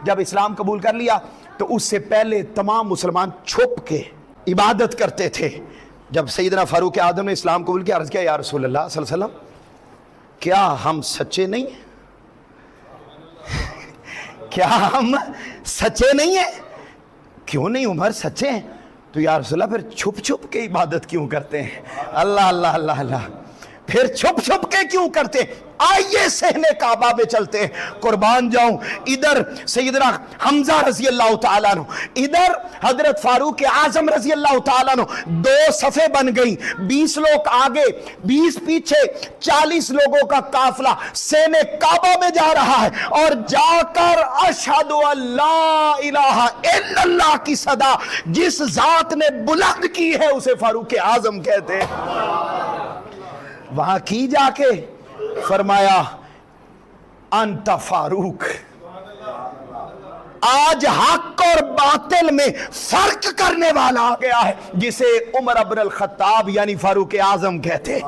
جب اسلام قبول کر لیا تو اس سے پہلے تمام مسلمان چھپ کے عبادت کرتے تھے. جب سیدنا فاروق اعظم نے اسلام قبول کیا، عرض کیا یا رسول اللہ صلی اللہ علیہ وسلم کیا ہم سچے نہیں ہیں؟ کیا ہم سچے نہیں ہیں؟ کیوں نہیں عمر سچے ہیں؟ تو یا رسول اللہ پھر چھپ چھپ کے عبادت کیوں کرتے ہیں؟ اللہ اللہ اللہ اللہ، پھر چھپ چھپ کے کیوں کرتے ہیں؟ آئیے صحن کعبہ میں چلتے ہیں. قربان جاؤں، ادھر سیدنا حمزہ رضی اللہ تعالیٰ عنہ، ادھر حضرت فاروق اعظم رضی اللہ تعالیٰ عنہ، دو صفیں بن گئیں، 20 لوگ آگے 20 پیچھے، 40 لوگوں کا قافلہ صحن کعبہ میں جا رہا ہے، اور جا کر اشہد ان لا الہ الا اللہ کی صدا جس ذات نے بلند کی ہے اسے فاروق اعظم کہتے ہیں. وہاں کی جا کے فرمایا انت فاروق. آج حق اور باطل میں فرق کرنے والا آ گیا ہے جسے عمر ابن الخطاب یعنی فاروق اعظم کہتے ہیں.